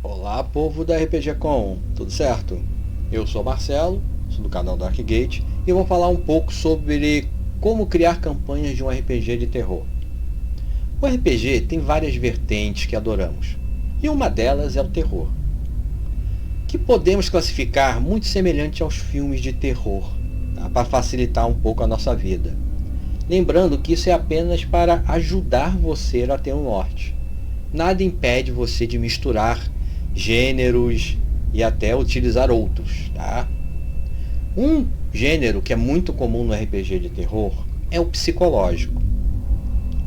Olá, povo da RPG Com, tudo certo? Eu sou o Marcelo, sou do canal Darkgate e vou falar um pouco sobre como criar campanhas de um RPG de terror. O RPG tem várias vertentes que adoramos, e uma delas é o terror, que podemos classificar muito semelhante aos filmes de terror, tá? Para facilitar um pouco a nossa vida. Lembrando que isso é apenas para ajudar você a ter um norte. Nada impede você de misturar gêneros e até utilizar outros, tá? Um gênero que é muito comum no RPG de terror é o psicológico.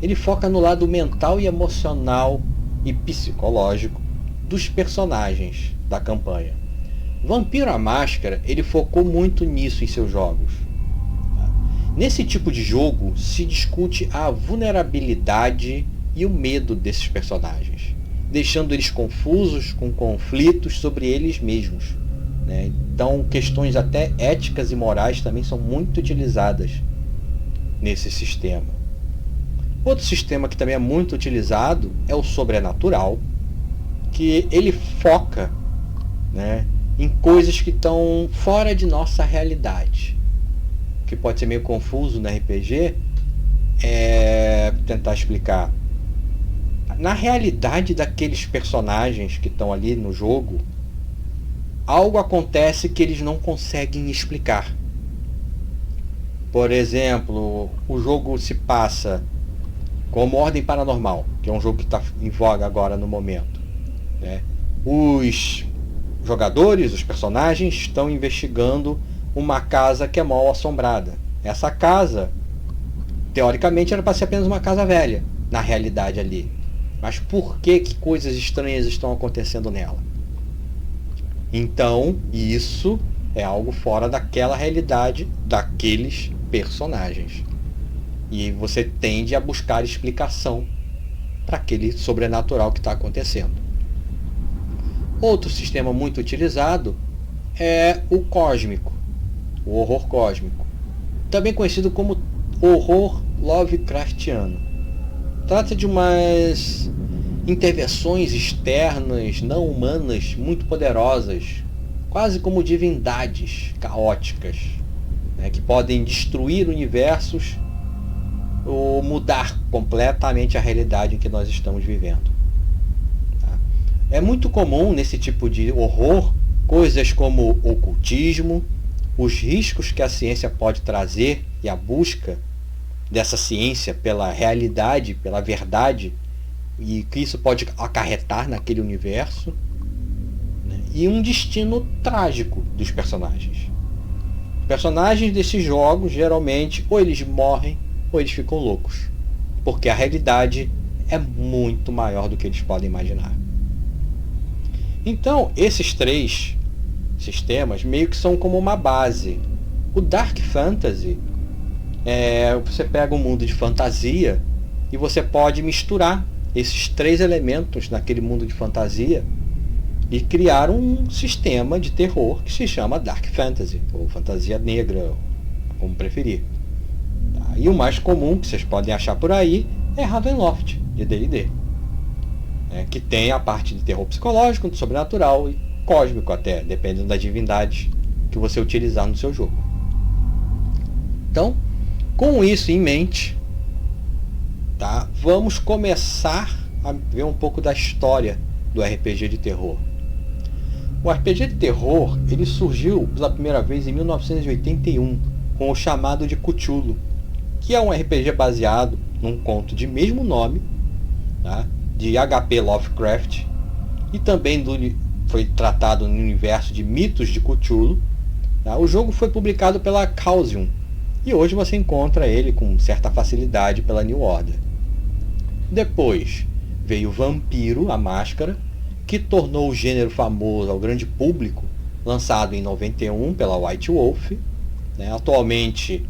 Ele foca no lado mental e emocional e psicológico dos personagens da campanha. Vampiro à Máscara, ele focou muito nisso em seus jogos. Nesse tipo de jogo se discute a vulnerabilidade e o medo desses personagens, deixando eles confusos com conflitos sobre eles mesmos, né? Então, questões até éticas e morais também são muito utilizadas nesse sistema. Outro sistema que também é muito utilizado é o sobrenatural, que ele foca, né, em coisas que estão fora de nossa realidade. O que pode ser meio confuso no RPG é tentar explicar. Na realidade daqueles personagens que estão ali no jogo, algo acontece que eles não conseguem explicar. Por exemplo, o jogo se passa como Ordem Paranormal, que é um jogo que está em voga agora no momento, né? Os jogadores, os personagens, estão investigando uma casa que é mal assombrada. Essa casa, teoricamente, era para ser apenas uma casa velha, na realidade ali. Mas por que coisas estranhas estão acontecendo nela? Então, isso é algo fora daquela realidade daqueles personagens. E você tende a buscar explicação para aquele sobrenatural que está acontecendo. Outro sistema muito utilizado é o cósmico, o horror cósmico, também conhecido como horror Lovecraftiano. Trata de umas intervenções externas, não humanas, muito poderosas, quase como divindades caóticas, né, que podem destruir universos ou mudar completamente a realidade em que nós estamos vivendo. Tá? É muito comum nesse tipo de horror coisas como ocultismo, os riscos que a ciência pode trazer e a busca dessa ciência pela realidade, pela verdade, e que isso pode acarretar naquele universo, né? E um destino trágico dos personagens. Os personagens desses jogos, geralmente, ou eles morrem, ou eles ficam loucos, porque a realidade é muito maior do que eles podem imaginar. Então, esses três sistemas meio que são como uma base. O Dark Fantasy, você pega um mundo de fantasia e você pode misturar esses três elementos naquele mundo de fantasia e criar um sistema de terror que se chama Dark Fantasy, ou fantasia negra, como preferir. Tá? E o mais comum que vocês podem achar por aí é Ravenloft, de D&D, né? Que tem a parte de terror psicológico, sobrenatural e cósmico até, dependendo das divindades que você utilizar no seu jogo. Então, com isso em mente, tá? Vamos começar a ver um pouco da história do RPG de terror. O RPG de terror ele surgiu pela primeira vez em 1981 com o chamado de Cthulhu, que é um RPG baseado num conto de mesmo nome, tá? De H.P. Lovecraft, e também foi tratado no universo de mitos de Cthulhu. Tá? O jogo foi publicado pela Chaosium e hoje você encontra ele com certa facilidade pela New Order. Depois veio Vampiro à Máscara, que tornou o gênero famoso ao grande público, lançado em 91 pela White Wolf. Né? Atualmente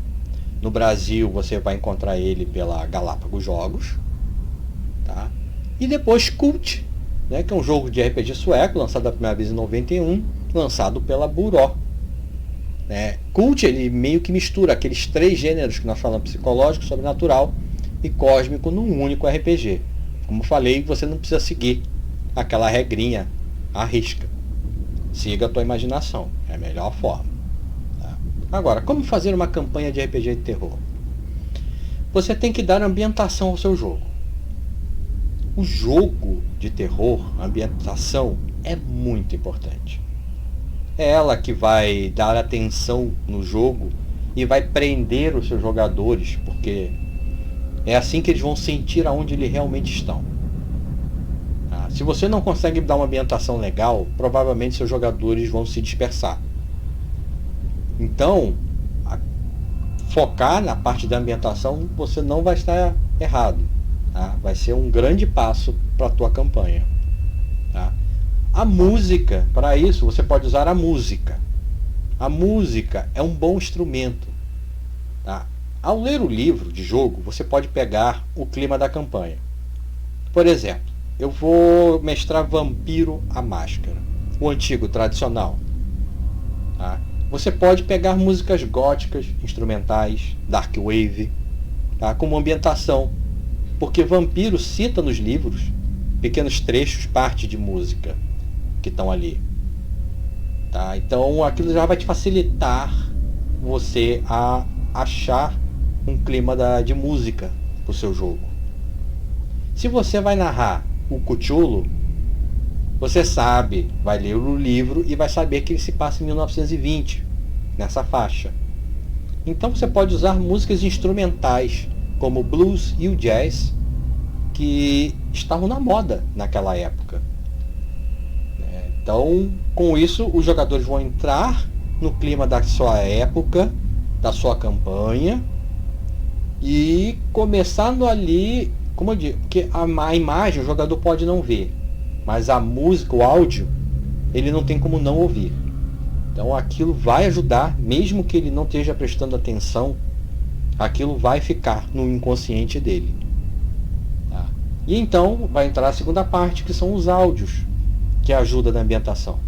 no Brasil você vai encontrar ele pela Galápagos Jogos. Tá? E depois Cult, né? Que é um jogo de RPG sueco, lançado a primeira vez em 91, lançado pela Buró. Né? Cult ele meio que mistura aqueles três gêneros que nós falamos, psicológico, sobrenatural e cósmico, num único RPG. Como falei, você não precisa seguir aquela regrinha arrisca. Siga a tua imaginação, é a melhor forma. Tá? Agora, como fazer uma campanha de RPG de terror? Você tem que dar ambientação ao seu jogo. O jogo de terror, a ambientação, é muito importante. É ela que vai dar atenção no jogo e vai prender os seus jogadores, porque é assim que eles vão sentir aonde eles realmente estão. Tá? Se você não consegue dar uma ambientação legal, provavelmente seus jogadores vão se dispersar. Então, focar na parte da ambientação, você não vai estar errado. Tá? Vai ser um grande passo para a tua campanha. Tá? A música, para isso, você pode usar a música. A música é um bom instrumento. Tá? Ao ler o livro de jogo, você pode pegar o clima da campanha. Por exemplo, eu vou mestrar Vampiro à Máscara, o antigo tradicional. Tá? Você pode pegar músicas góticas, instrumentais, dark wave, tá? Como ambientação, porque Vampiro cita nos livros pequenos trechos, parte de música que estão ali. Tá? Então aquilo já vai te facilitar você a achar um clima de música para o seu jogo. Se você vai narrar o Cthulhu, você sabe, vai ler o livro e vai saber que ele se passa em 1920, nessa faixa. Então você pode usar músicas instrumentais, como o blues e o jazz, que estavam na moda naquela época. Então, com isso, os jogadores vão entrar no clima da sua época, da sua campanha, e começando ali, como eu digo, porque a imagem o jogador pode não ver, mas a música, o áudio, ele não tem como não ouvir. Então aquilo vai ajudar, mesmo que ele não esteja prestando atenção, aquilo vai ficar no inconsciente dele. Tá? E então vai entrar a segunda parte, que são os áudios, que ajuda na ambientação.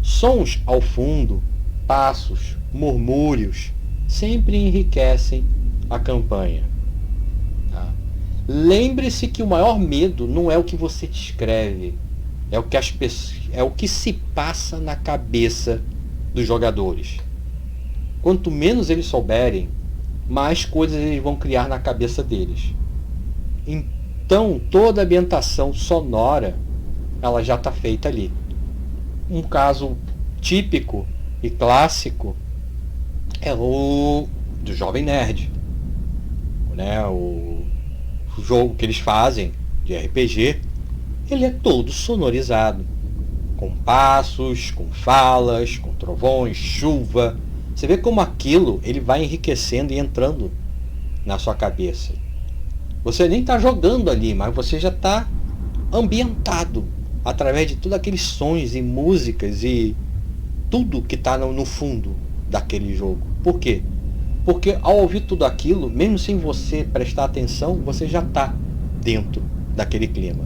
Sons ao fundo, passos, murmúrios, sempre enriquecem a campanha. Tá? Lembre-se que o maior medo não é o que você descreve, é o que é o que se passa na cabeça dos jogadores. Quanto menos eles souberem, mais coisas eles vão criar na cabeça deles. Então, toda a ambientação sonora, ela já está feita ali. Um caso típico e clássico é o do Jovem Nerd. Né? O jogo que eles fazem de RPG, ele é todo sonorizado, com passos, com falas, com trovões, chuva. Você vê como aquilo ele vai enriquecendo e entrando na sua cabeça. Você nem está jogando ali, mas você já está ambientado através de todos aqueles sons e músicas e tudo que está no fundo daquele jogo. Por quê? Porque ao ouvir tudo aquilo, mesmo sem você prestar atenção, você já está dentro daquele clima.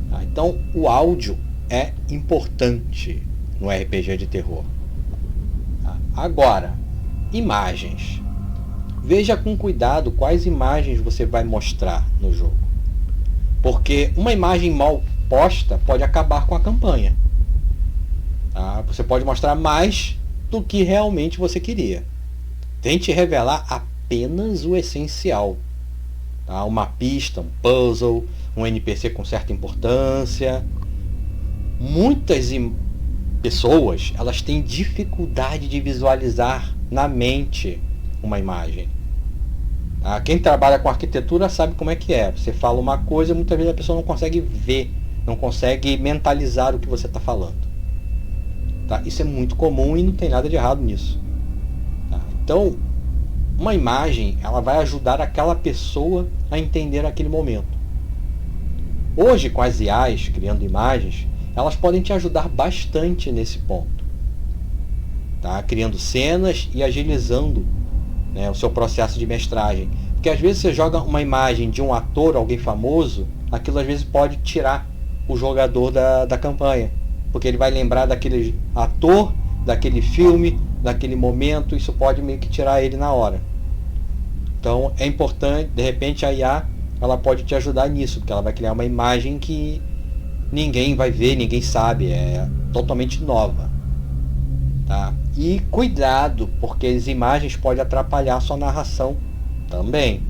Tá? Então o áudio é importante no RPG de terror. Tá? Agora, imagens. Veja com cuidado quais imagens você vai mostrar no jogo. Porque uma imagem mal posta pode acabar com a campanha. Tá? Você pode mostrar mais do que realmente você queria. Tente revelar apenas o essencial. Tá? Uma pista, um puzzle, um NPC com certa importância. Muitas pessoas elas têm dificuldade de visualizar na mente uma imagem. Tá? Quem trabalha com arquitetura sabe como é que é. Você fala uma coisa, muitas vezes a pessoa não consegue ver, não consegue mentalizar o que você está falando. Tá? Isso é muito comum e não tem nada de errado nisso. Tá? Então, uma imagem ela vai ajudar aquela pessoa a entender aquele momento. Hoje, com as IAs criando imagens, elas podem te ajudar bastante nesse ponto. Tá? Criando cenas e agilizando, né, o seu processo de mestragem. Porque às vezes você joga uma imagem de um ator, alguém famoso, aquilo às vezes pode tirar o jogador da campanha. Porque ele vai lembrar daquele ator, daquele filme, daquele momento, isso pode meio que tirar ele na hora. Então é importante, de repente a IA ela pode te ajudar nisso, porque ela vai criar uma imagem que ninguém vai ver, ninguém sabe, é totalmente nova, tá? E cuidado, porque as imagens podem atrapalhar a sua narração também,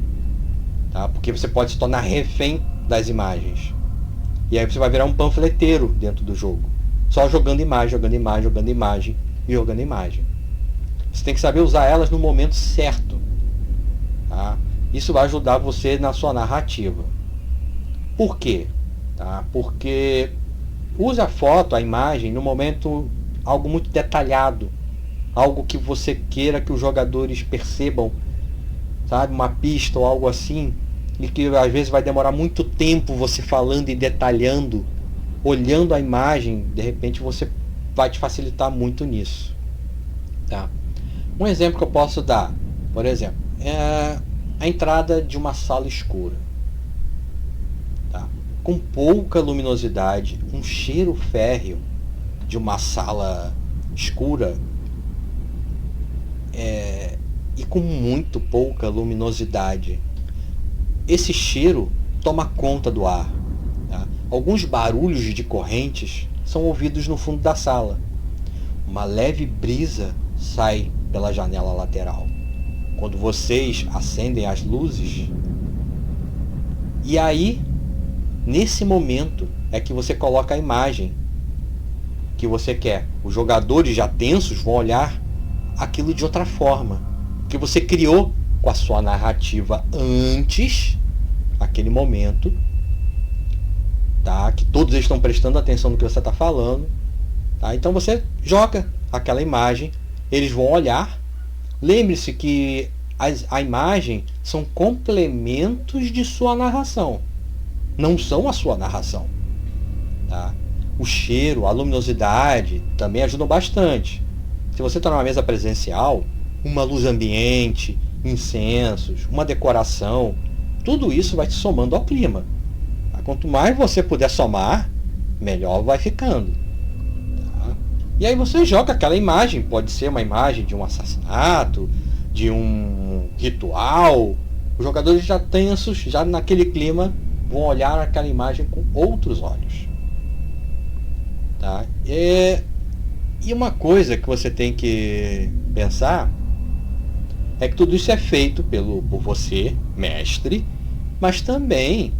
tá? Porque você pode se tornar refém das imagens. E aí você vai virar um panfleteiro dentro do jogo, só jogando imagem, jogando imagem, jogando imagem e jogando imagem. Você tem que saber usar elas no momento certo, tá? Isso vai ajudar você na sua narrativa. Por quê? Tá? Porque use a foto, a imagem, no momento algo muito detalhado, algo que você queira que os jogadores percebam, sabe? Uma pista ou algo assim, e que às vezes vai demorar muito tempo você falando e detalhando, olhando a imagem, de repente você vai te facilitar muito nisso, tá? Um exemplo que eu posso dar, por exemplo, é a entrada de uma sala escura, tá? Com pouca luminosidade, um cheiro férreo de uma sala escura, e com muito pouca luminosidade. Esse cheiro toma conta do ar, tá? Alguns barulhos de correntes são ouvidos no fundo da sala. Uma leve brisa sai pela janela lateral quando vocês acendem as luzes. E aí, nesse momento, é que você coloca a imagem que você quer. Os jogadores já tensos vão olhar aquilo de outra forma, que você criou com a sua narrativa antes, aquele momento, tá? Que todos eles estão prestando atenção no que você está falando, tá? Então você joga aquela imagem, eles vão olhar. Lembre-se que a imagem são complementos de sua narração, não são a sua narração, tá? O cheiro, a luminosidade também ajudam bastante. Se você está numa mesa presencial, uma luz ambiente, incensos, uma decoração, tudo isso vai te somando ao clima. Quanto mais você puder somar, melhor vai ficando. Tá? E aí você joga aquela imagem, pode ser uma imagem de um assassinato, de um ritual. Os jogadores já tensos, já naquele clima, vão olhar aquela imagem com outros olhos. Tá? E uma coisa que você tem que pensar é que tudo isso é feito por você, mestre, mas também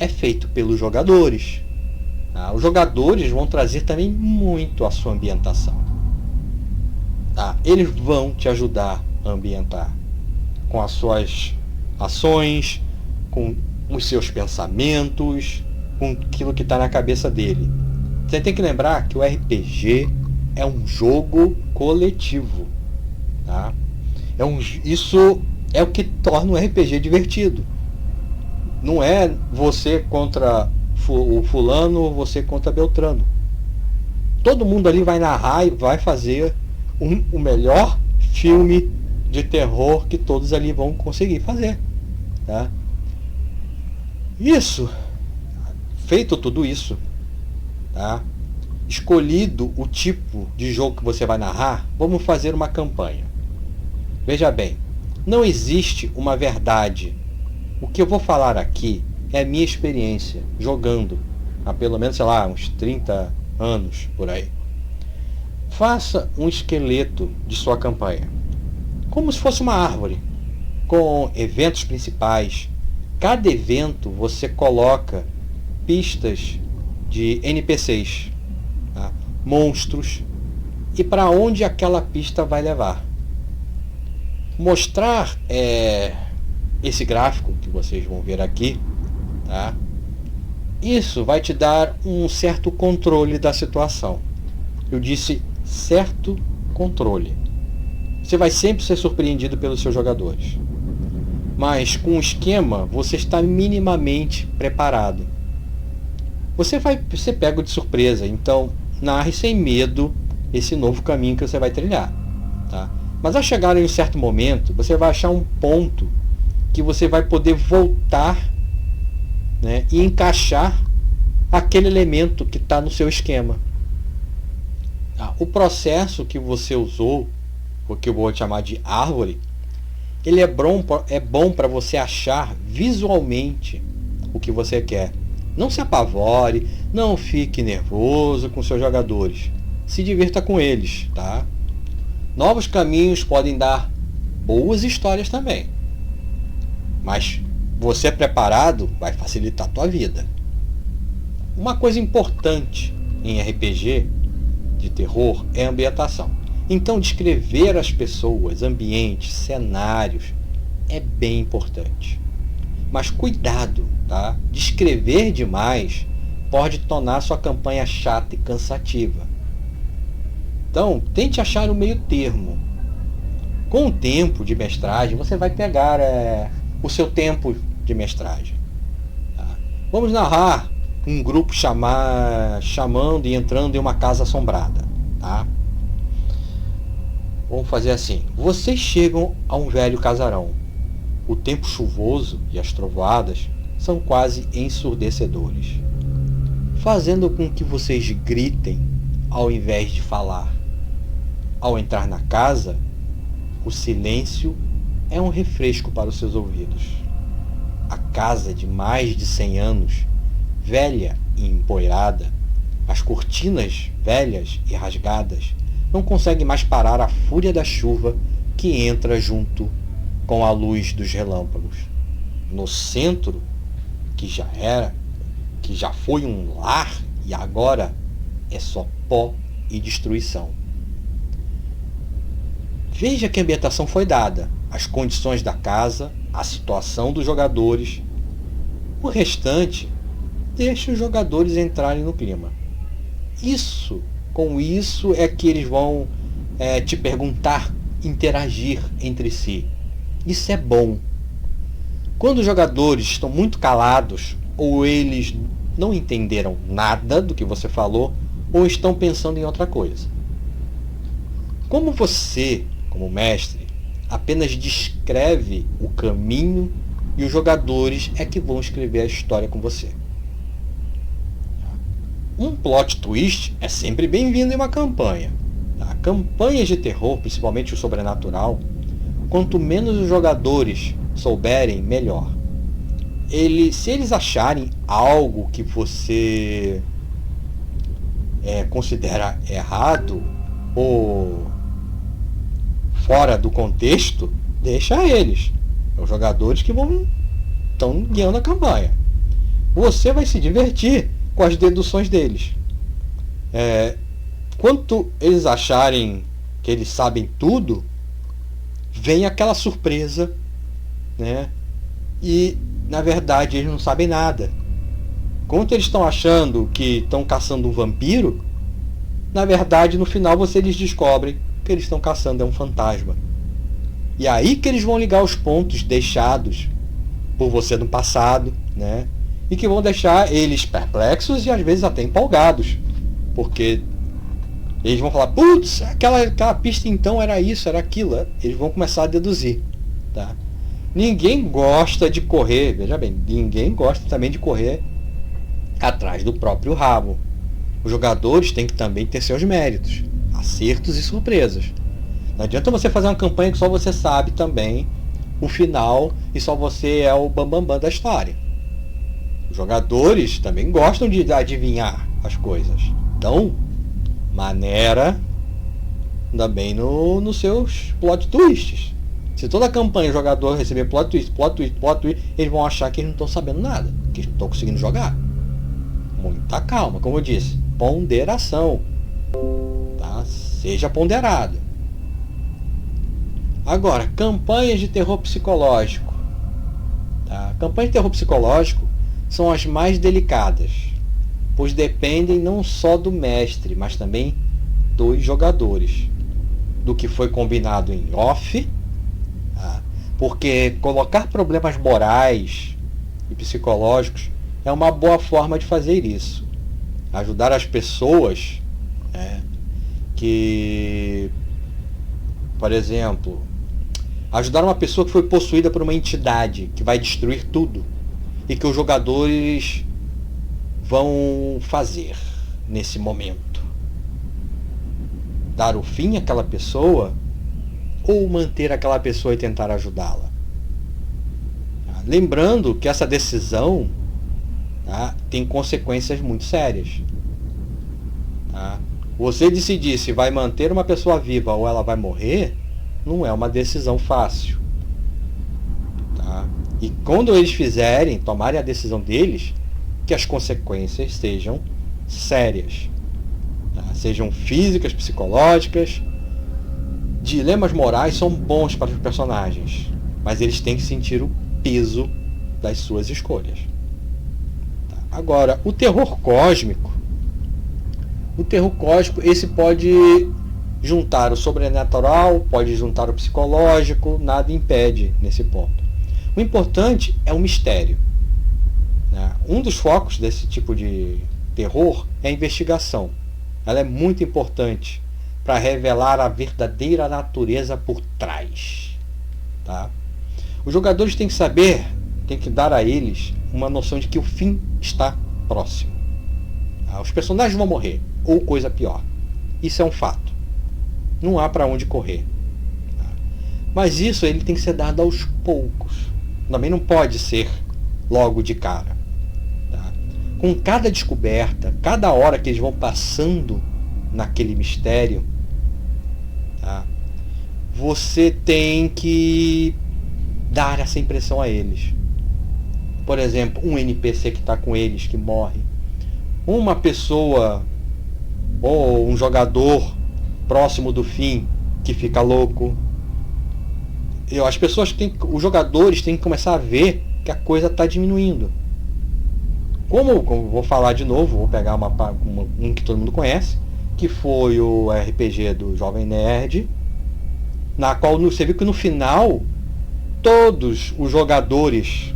é feito pelos jogadores. Tá? Os jogadores vão trazer também muito a sua ambientação. Tá? Eles vão te ajudar a ambientar com as suas ações, com os seus pensamentos, com aquilo que está na cabeça dele. Você tem que lembrar que o RPG é um jogo coletivo. Tá? Isso é o que torna o RPG divertido. Não é você contra o fulano ou você contra Beltrano. Todo mundo ali vai narrar e vai fazer o melhor filme de terror que todos ali vão conseguir fazer. Tá? Isso, feito tudo isso, tá? Escolhido o tipo de jogo que você vai narrar, vamos fazer uma campanha. Veja bem, não existe uma verdade. O que eu vou falar aqui é a minha experiência jogando há pelo menos, sei lá, uns 30 anos por aí. Faça um esqueleto de sua campanha, como se fosse uma árvore, com eventos principais. Cada evento você coloca pistas de NPCs, tá? Monstros, e para onde aquela pista vai levar. Mostrar esse gráfico que vocês vão ver aqui, tá? Isso vai te dar um certo controle da situação. Eu disse certo controle. Você vai sempre ser surpreendido pelos seus jogadores, mas com o esquema você está minimamente preparado. Você vai ser pego de surpresa, então narre sem medo esse novo caminho que você vai trilhar, tá? Mas ao chegar em um certo momento, você vai achar um ponto que você vai poder voltar, né, e encaixar aquele elemento que está no seu esquema. Tá? O processo que você usou, o que eu vou chamar de árvore, ele é bom para você achar visualmente o que você quer. Não se apavore, não fique nervoso com seus jogadores. Se divirta com eles, tá? Novos caminhos podem dar boas histórias também. Mas você preparado vai facilitar a tua vida. Uma coisa importante em RPG de terror é a ambientação. Então, descrever as pessoas, ambientes, cenários é bem importante. Mas cuidado, tá? Descrever demais pode tornar sua campanha chata e cansativa. Então, tente achar o meio termo. Com o tempo de mestragem, você vai pegar o seu tempo de mestragem. Tá? Vamos narrar um grupo chamando e entrando em uma casa assombrada. Tá? Vamos fazer assim. Vocês chegam a um velho casarão. O tempo chuvoso e as trovoadas são quase ensurdecedores, fazendo com que vocês gritem ao invés de falar. Ao entrar na casa, o silêncio é um refresco para os seus ouvidos. A casa de mais de 100 anos, velha e empoeirada, as cortinas velhas e rasgadas, não conseguem mais parar a fúria da chuva que entra junto com a luz dos relâmpagos. No centro, que já foi um lar e agora é só pó e destruição. Veja que a ambientação foi dada, as condições da casa, a situação dos jogadores. O restante, deixe os jogadores entrarem no clima. Com isso é que eles vão te perguntar, interagir entre si. Isso é bom. Quando os jogadores estão muito calados, ou eles não entenderam nada do que você falou, ou estão pensando em outra coisa. Como você, como mestre, apenas descreve o caminho e os jogadores é que vão escrever a história com você. Um plot twist é sempre bem-vindo em uma campanha. Tá? Campanhas de terror, principalmente o sobrenatural, quanto menos os jogadores souberem, melhor. Se eles acharem algo que você considera errado ou fora do contexto, deixa eles. Os jogadores que estão guiando a campanha. Você vai se divertir com as deduções deles. Quando eles acharem que eles sabem tudo, vem aquela surpresa, né? E na verdade eles não sabem nada. Quando eles estão achando que estão caçando um vampiro, na verdade no final eles descobrem que eles estão caçando um fantasma. E aí que eles vão ligar os pontos deixados por você no passado, né? E que vão deixar eles perplexos e às vezes até empolgados, porque eles vão falar, putz, aquela pista então era isso, era aquilo. Eles vão começar a deduzir. Tá? Ninguém gosta de correr, veja bem, ninguém gosta também de correr atrás do próprio rabo. Os jogadores têm que também ter seus méritos, acertos e surpresas. Não adianta você fazer uma campanha que só você sabe também o final e só você é o bambambam da história. Os jogadores também gostam de adivinhar as coisas. Então, maneira também nos seus plot twists. Se toda a campanha o jogador receber plot twist, eles vão achar que eles não estão sabendo nada, que eles não estão conseguindo jogar. Muita calma, como eu disse, ponderação. Tá? Seja ponderado. Agora, campanhas de terror psicológico. Tá? Campanhas de terror psicológico são as mais delicadas, pois dependem não só do mestre, mas também dos jogadores, do que foi combinado em off, tá? Porque colocar problemas morais e psicológicos é uma boa forma de fazer isso. Ajudar as pessoas, né, que, por exemplo, ajudar uma pessoa que foi possuída por uma entidade que vai destruir tudo e que os jogadores vão fazer nesse momento. Dar o fim àquela pessoa ou manter aquela pessoa e tentar ajudá-la. Lembrando que essa decisão, tá, tem consequências muito sérias. Tá? Você decidir se vai manter uma pessoa viva ou ela vai morrer, não é uma decisão fácil. Tá? E quando eles tomarem a decisão deles, que as consequências sejam sérias. Tá? Sejam físicas, psicológicas. Dilemas morais são bons para os personagens, mas eles têm que sentir o peso das suas escolhas. Tá? Agora, o terror cósmico, esse pode juntar o sobrenatural, pode juntar o psicológico, nada impede nesse ponto. O importante é o mistério. Né? Um dos focos desse tipo de terror é a investigação. Ela é muito importante para revelar a verdadeira natureza por trás. Tá? Os jogadores têm que saber, têm que dar a eles uma noção de que o fim está próximo. Tá? Os personagens vão morrer, ou coisa pior. Isso é um fato. Não há para onde correr. Tá? Mas isso ele tem que ser dado aos poucos. Também não pode ser logo de cara. Tá? Com cada descoberta, cada hora que eles vão passando naquele mistério, tá? Você tem que dar essa impressão a eles. Por exemplo, um NPC que está com eles, que morre. Uma pessoa ou um jogador próximo do fim que fica louco. Os jogadores têm que começar a ver que a coisa está diminuindo. Como vou falar de novo, vou pegar um que todo mundo conhece, que foi o RPG do Jovem Nerd, na qual você viu que no final todos os jogadores,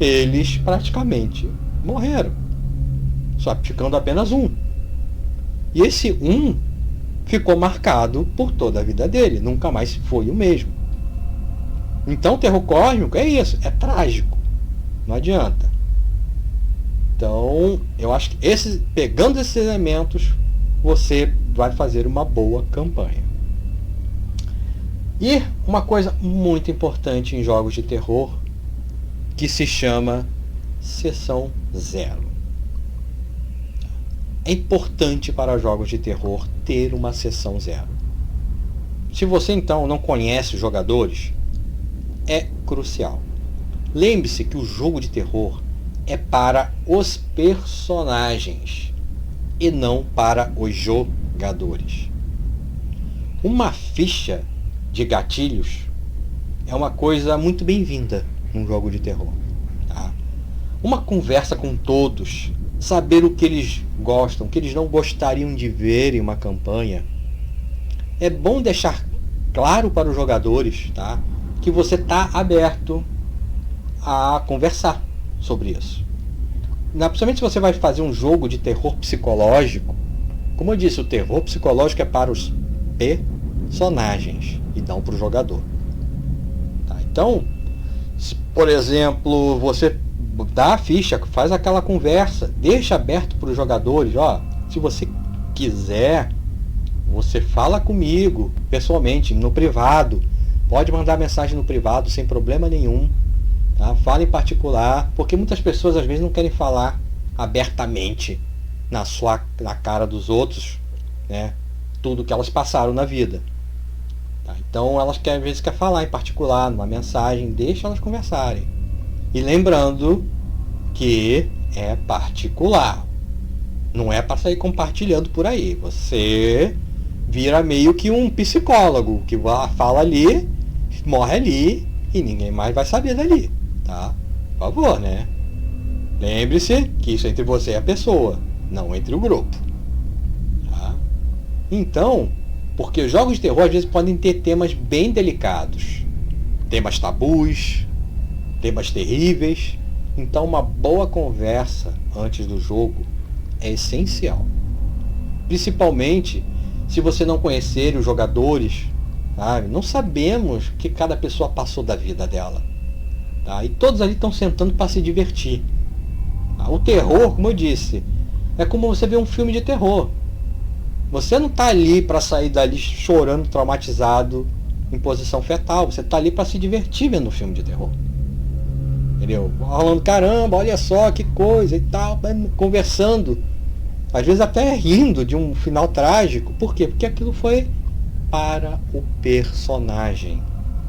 eles praticamente morreram, só ficando apenas um. E esse um ficou marcado por toda a vida dele, nunca mais foi o mesmo. Então o terror cósmico é isso, é trágico, não adianta. Então eu acho que pegando esses elementos, você vai fazer uma boa campanha. E uma coisa muito importante em jogos de terror, que se chama Sessão Zero. É importante para jogos de terror ter uma Sessão Zero. Se você então não conhece os jogadores, é crucial. Lembre-se que o jogo de terror é para os personagens e não para os jogadores. Uma ficha de gatilhos é uma coisa muito bem-vinda num jogo de terror. Tá? Uma conversa com todos, saber o que eles gostam, o que eles não gostariam de ver em uma campanha. É bom deixar claro para os jogadores, tá, que você está aberto a conversar sobre isso. Principalmente se você vai fazer um jogo de terror psicológico. Como eu disse, o terror psicológico é para os personagens e não para o jogador. Tá? Então, se, por exemplo, você dá a ficha, faz aquela conversa, deixa aberto para os jogadores, ó, se você quiser, você fala comigo pessoalmente, no privado, pode mandar mensagem no privado sem problema nenhum, tá? Fala em particular, porque muitas pessoas às vezes não querem falar abertamente na cara dos outros, né, tudo que elas passaram na vida. Tá? Então elas às vezes querem falar em particular, numa mensagem, deixa elas conversarem. E lembrando que é particular. Não é para sair compartilhando por aí. Você vira meio que um psicólogo que fala ali, morre ali e ninguém mais vai saber dali. Tá? Por favor, né? Lembre-se que isso é entre você e a pessoa, não entre o grupo. Tá? Então, porque os jogos de terror às vezes podem ter temas bem delicados. Temas tabus, temas terríveis. Então uma boa conversa antes do jogo é essencial. Principalmente se você não conhecer os jogadores, sabe? Não sabemos o que cada pessoa passou da vida dela. Tá? E todos ali estão sentando para se divertir. Tá? O terror, como eu disse, é como você vê um filme de terror. Você não está ali para sair dali chorando, traumatizado, em posição fetal. Você está ali para se divertir vendo um filme de terror. entendeu? Falando, caramba, olha só que coisa e tal, conversando, às vezes até rindo de um final trágico. Por quê? Porque aquilo foi para o personagem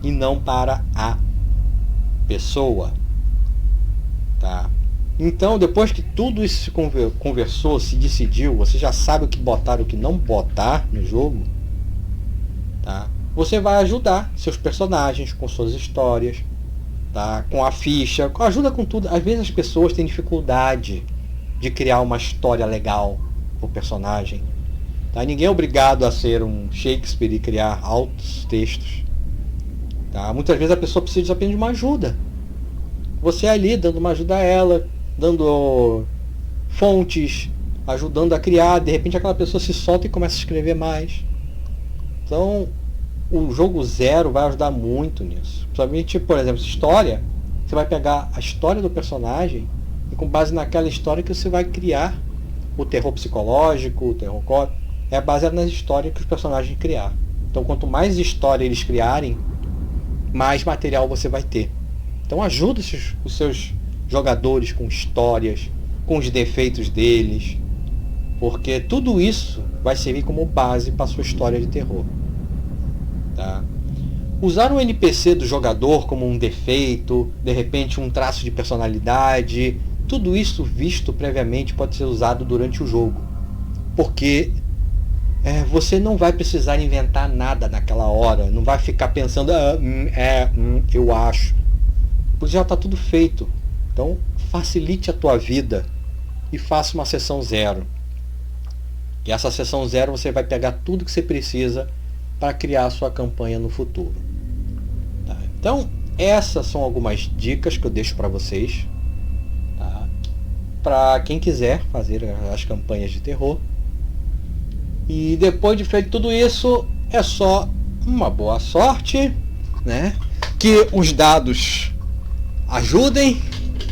e não para a pessoa, tá? Então, depois que tudo isso se conversou, se decidiu, você já sabe o que botar e o que não botar no jogo, tá? Você vai ajudar seus personagens com suas histórias, tá? Com a ficha, ajuda com tudo. Às vezes as pessoas têm dificuldade de criar uma história legal pro personagem, tá? Ninguém é obrigado a ser um Shakespeare e criar altos textos, tá? Muitas vezes a pessoa precisa apenas de uma ajuda. Você ali dando uma ajuda a ela, dando fontes, ajudando a criar, de repente aquela pessoa se solta e começa a escrever mais. Então, o jogo zero vai ajudar muito nisso. Principalmente, por exemplo, história, você vai pegar a história do personagem e com base naquela história que você vai criar o terror psicológico, o terror cósmico, é baseado nas histórias que os personagens criar. Então, quanto mais história eles criarem, mais material você vai ter. Então, ajuda os seus jogadores com histórias, com os defeitos deles, porque tudo isso vai servir como base para a sua história de terror, tá? Usar um NPC do jogador como um defeito, de repente um traço de personalidade, tudo isso visto previamente pode ser usado durante o jogo, porque você não vai precisar inventar nada naquela hora, não vai ficar pensando, eu acho, porque já está tudo feito. Então facilite a tua vida e faça uma sessão zero. E essa sessão zero você vai pegar tudo que você precisa para criar a sua campanha no futuro. Tá? Então essas são algumas dicas que eu deixo para vocês, tá? Para quem quiser fazer as campanhas de terror. E depois de feito tudo isso, é só uma boa sorte, né? Que os dados ajudem,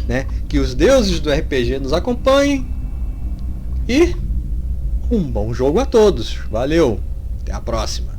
né? Que os deuses do RPG nos acompanhem e um bom jogo a todos. Valeu, até a próxima.